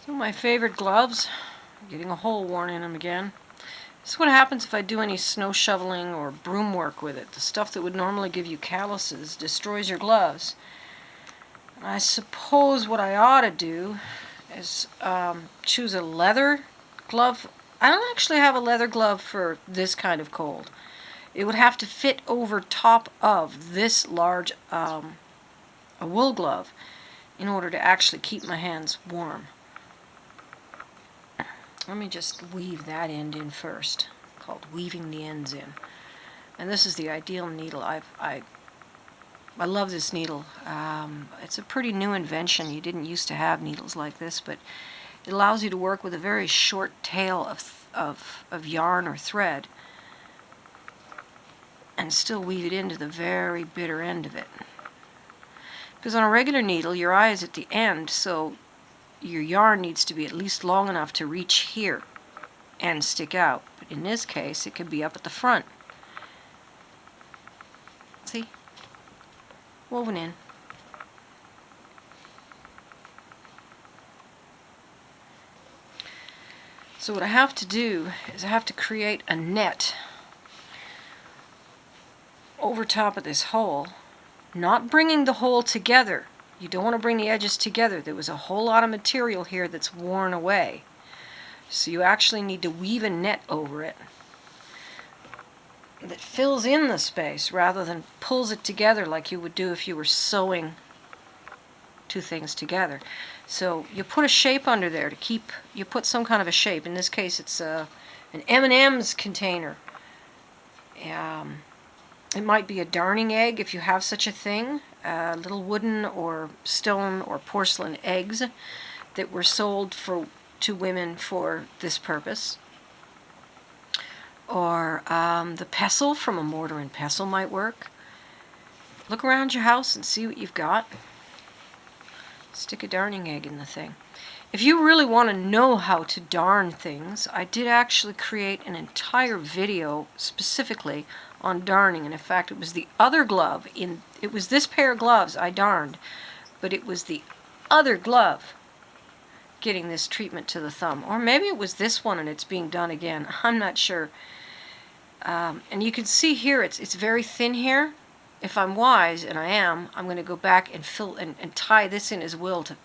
So my favorite gloves, getting a hole worn in them again. This is what happens if I do any snow shoveling or broom work with it. The stuff that would normally give you calluses destroys your gloves. And I suppose what I ought to do is choose a leather glove. I don't actually have a leather glove for this kind of cold. It would have to fit over top of this large a wool glove in order to actually keep my hands warm. Let me just weave that end in first, called weaving the ends in. And this is the ideal needle. I love this needle. It's a pretty new invention. You didn't used to have needles like this, but it allows you to work with a very short tail of yarn or thread and still weave it into the very bitter end of it. Because on a regular needle, your eye is at the end, so your yarn needs to be at least long enough to reach here and stick out. But in this case, it could be up at the front. See? Woven in. So what I have to do is I have to create a net over top of this hole, not bringing the hole together. You don't want to bring the edges together. There was a whole lot of material here that's worn away. So you actually need to weave a net over it that fills in the space rather than pulls it together like you would do if you were sewing two things together. So you put a shape under there to keep, you put some kind of a shape. In this case it's an M&M's container. It might be a darning egg if you have such a thing. Little wooden or stone or porcelain eggs that were sold to women for this purpose. Or the pestle from a mortar and pestle might work. Look around your house and see what you've got. Stick a darning egg in the thing. If you really want to know how to darn things, I did actually create an entire video specifically on darning, and in fact it was the other glove it was this pair of gloves I darned, but it was the other glove getting this treatment to the thumb, or maybe it was this one and it's being done again. I'm not sure. And you can see here it's very thin here. If I'm wise, and I am, I'm going to go back and fill and tie this in as well to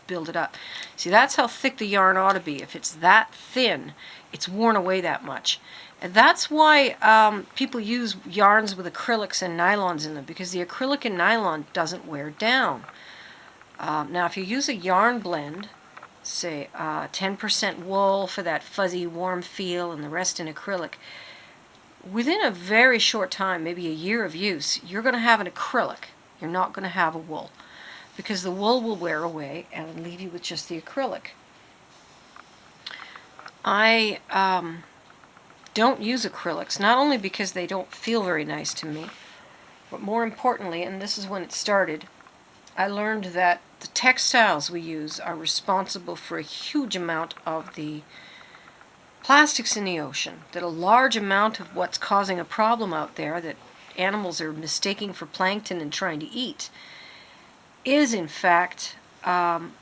build it up. See, that's how thick the yarn ought to be. If it's that thin, it's worn away that much. And that's why people use yarns with acrylics and nylons in them, because the acrylic and nylon doesn't wear down. Now, if you use a yarn blend, say 10% wool for that fuzzy, warm feel and the rest in acrylic, within a very short time, maybe a year of use, you're going to have an acrylic. You're not going to have a wool, because the wool will wear away and leave you with just the acrylic. I don't use acrylics, not only because they don't feel very nice to me, but more importantly, and this is when it started, I learned that the textiles we use are responsible for a huge amount of the plastics in the ocean, that a large amount of what's causing a problem out there that animals are mistaking for plankton and trying to eat is in fact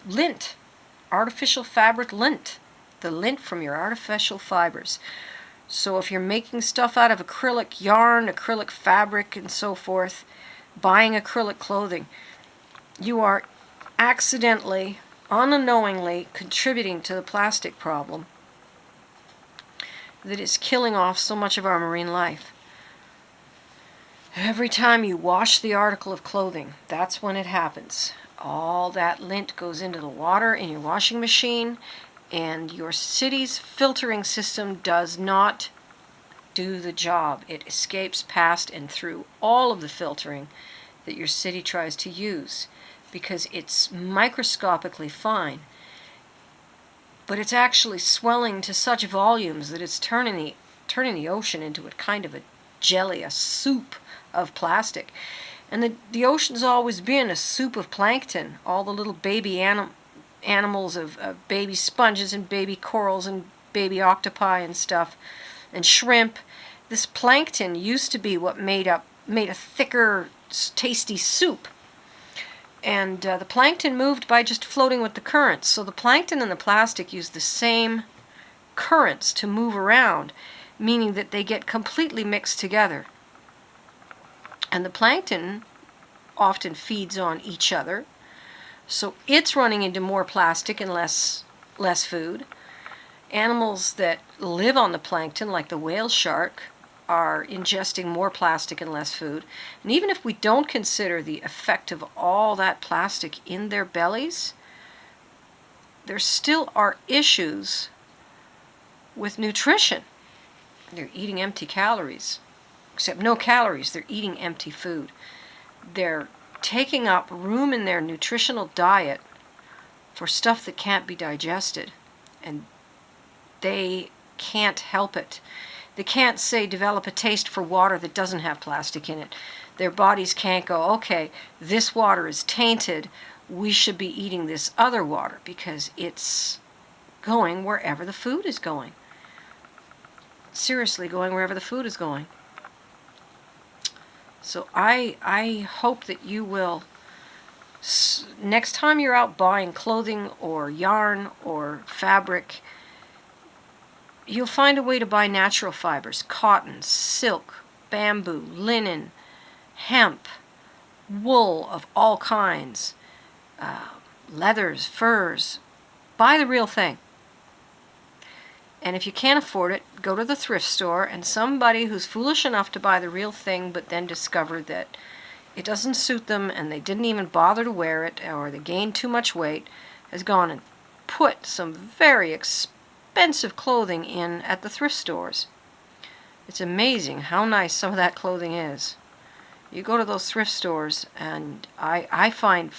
lint, artificial fabric lint, the lint from your artificial fibers. So if you're making stuff out of acrylic yarn, acrylic fabric and so forth, buying acrylic clothing, you are accidentally, unknowingly contributing to the plastic problem that is killing off so much of our marine life. Every time you wash the article of clothing, that's when it happens. All that lint goes into the water in your washing machine, and your city's filtering system does not do the job. It escapes past and through all of the filtering that your city tries to use, because it's microscopically fine. But it's actually swelling to such volumes that it's turning the ocean into a kind of a jelly, a soup of plastic. And the ocean's always been a soup of plankton, all the little baby animals of baby sponges and baby corals and baby octopi and stuff, and shrimp. This plankton used to be what made a thicker, tasty soup. And the plankton moved by just floating with the currents. So the plankton and the plastic use the same currents to move around, meaning that they get completely mixed together. And the plankton often feeds on each other, so it's running into more plastic and less food. Animals that live on the plankton, like the whale shark, are ingesting more plastic and less food. And even if we don't consider the effect of all that plastic in their bellies, there still are issues with nutrition. They're eating empty calories, except no calories. They're eating empty food. They're taking up room in their nutritional diet for stuff that can't be digested, and they can't help it. They can't, say, develop a taste for water that doesn't have plastic in it. Their bodies can't go, okay, this water is tainted, we should be eating this other water, because it's going wherever the food is going. Seriously, going wherever the food is going. So I hope that you will, next time you're out buying clothing or yarn or fabric, you'll find a way to buy natural fibers: cotton, silk, bamboo, linen, hemp, wool of all kinds, leathers, furs. Buy the real thing. And if you can't afford it, go to the thrift store, and somebody who's foolish enough to buy the real thing but then discovered that it doesn't suit them and they didn't even bother to wear it, or they gained too much weight, has gone and put some very expensive clothing in at the thrift stores. It's amazing how nice some of that clothing is. You go to those thrift stores, and I find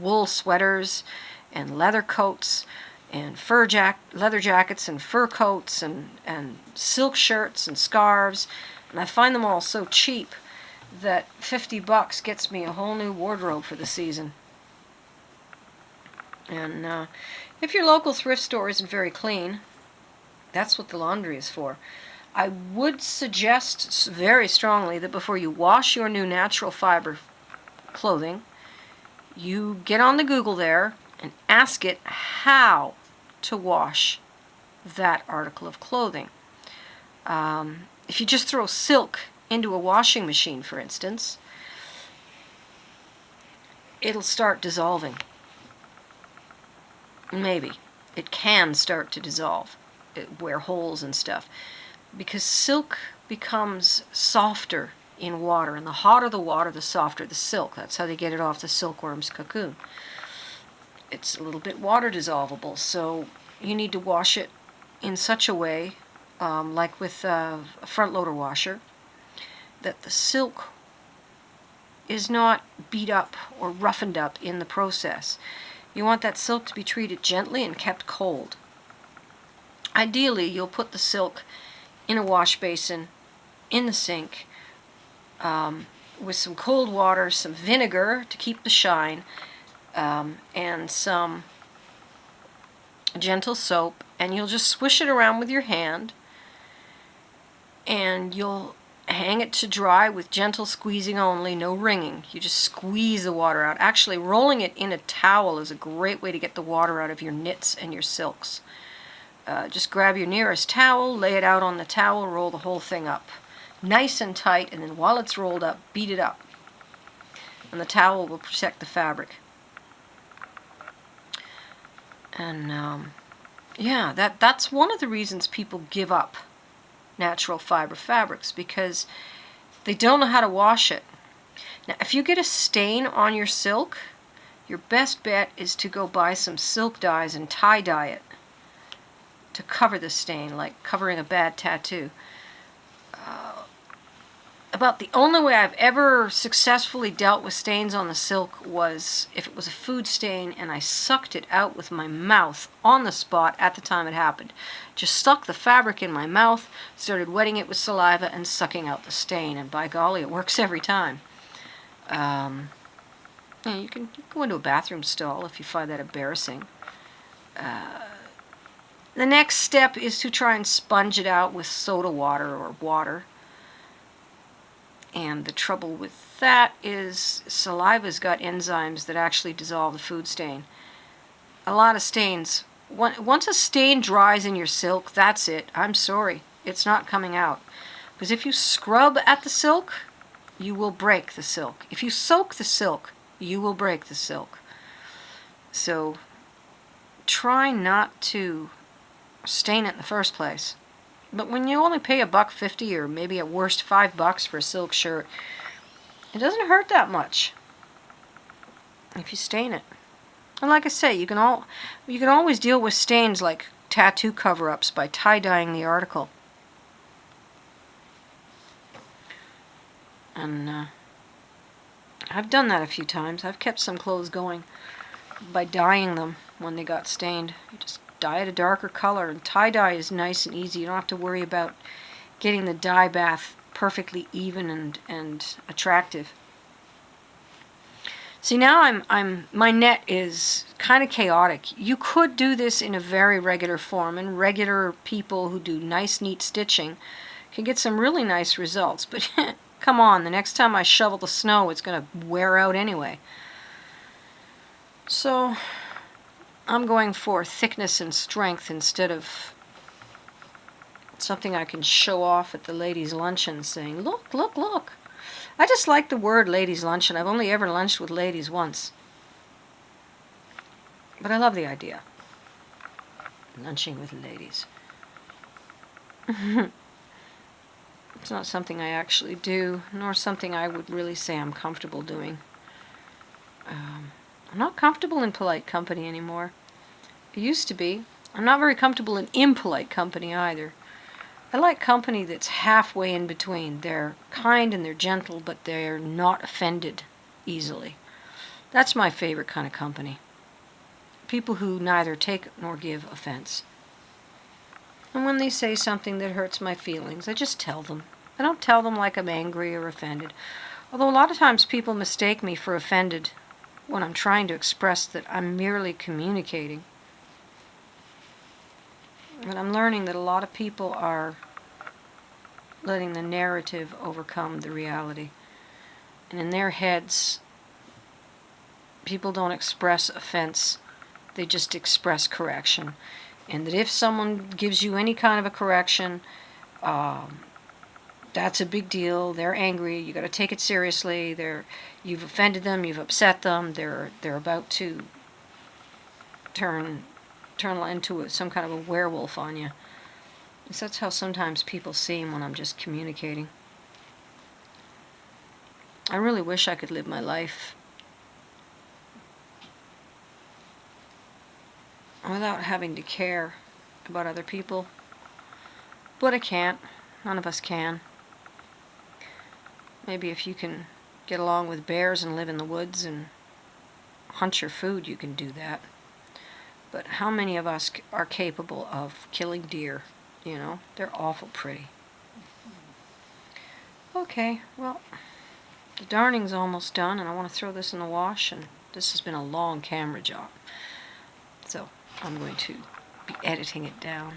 wool sweaters and leather coats and leather jackets and fur coats and silk shirts and scarves, and I find them all so cheap that $50 gets me a whole new wardrobe for the season. And if your local thrift store isn't very clean, that's what the laundry is for. I would suggest very strongly that before you wash your new natural fiber clothing, you get on the Google there and ask it how to wash that article of clothing. If you just throw silk into a washing machine, for instance, it'll start dissolving. Maybe. It can start to dissolve, wear holes and stuff, because silk becomes softer in water, and the hotter the water, the softer the silk. That's how they get it off the silkworm's cocoon. It's a little bit water dissolvable, so you need to wash it in such a way, like with a front loader washer, that the silk is not beat up or roughened up in the process. You want that silk to be treated gently and kept cold. Ideally, you'll put the silk in a wash basin in the sink with some cold water, some vinegar to keep the shine, and some gentle soap, and you'll just swish it around with your hand, and you'll hang it to dry with gentle squeezing only, no wringing. You just squeeze the water out. Actually, rolling it in a towel is a great way to get the water out of your knits and your silks. Just grab your nearest towel, lay it out on the towel, roll the whole thing up nice and tight, and then while it's rolled up, beat it up. And the towel will protect the fabric. And yeah, that's one of the reasons people give up natural fiber fabrics, because they don't know how to wash it. Now, if you get a stain on your silk, your best bet is to go buy some silk dyes and tie-dye it to cover the stain, like covering a bad tattoo. About the only way I've ever successfully dealt with stains on the silk was if it was a food stain and I sucked it out with my mouth on the spot at the time it happened. Just stuck the fabric in my mouth, started wetting it with saliva and sucking out the stain, and by golly, it works every time. You can go into a bathroom stall if you find that embarrassing. The next step is to try and sponge it out with soda water or water. And the trouble with that is saliva's got enzymes that actually dissolve the food stain. A lot of stains, once a stain dries in your silk, that's it. I'm sorry, it's not coming out. Because if you scrub at the silk, you will break the silk. If you soak the silk, you will break the silk. So try not to stain it in the first place. But when you only pay $1.50 or maybe at worst $5 for a silk shirt, it doesn't hurt that much if you stain it. And like I say, you can always deal with stains like tattoo cover-ups by tie-dyeing the article. And I've done that a few times. I've kept some clothes going by dyeing them when they got stained. You just dye it a darker color, and tie-dye is nice and easy. You don't have to worry about getting the dye bath perfectly even and attractive. See, now my net is kind of chaotic. You could do this in a very regular form, and regular people who do nice, neat stitching can get some really nice results. But come on, the next time I shovel the snow, it's going to wear out anyway. So I'm going for thickness and strength instead of something I can show off at the ladies' luncheon saying, look, look, look. I just like the word ladies' luncheon. I've only ever lunched with ladies once. But I love the idea. Lunching with ladies. It's not something I actually do, nor something I would really say I'm comfortable doing. I'm not comfortable in polite company anymore. I used to be. I'm not very comfortable in impolite company either. I like company that's halfway in between. They're kind and they're gentle, but they're not offended easily. That's my favorite kind of company. People who neither take nor give offense. And when they say something that hurts my feelings, I just tell them. I don't tell them like I'm angry or offended. Although a lot of times people mistake me for offended when I'm trying to express that I'm merely communicating. But I'm learning that a lot of people are letting the narrative overcome the reality. And in their heads, people don't express offense, they just express correction. And that if someone gives you any kind of a correction, that's a big deal. They're angry. You got to take it seriously. You've offended them. You've upset them. They're about to turn into some kind of a werewolf on you. So that's how sometimes people seem when I'm just communicating. I really wish I could live my life without having to care about other people. But I can't. None of us can. Maybe if you can get along with bears and live in the woods and hunt your food, you can do that. But how many of us are capable of killing deer? You know, they're awful pretty. Okay, well, the darning's almost done, and I want to throw this in the wash, and this has been a long camera job. So I'm going to be editing it down.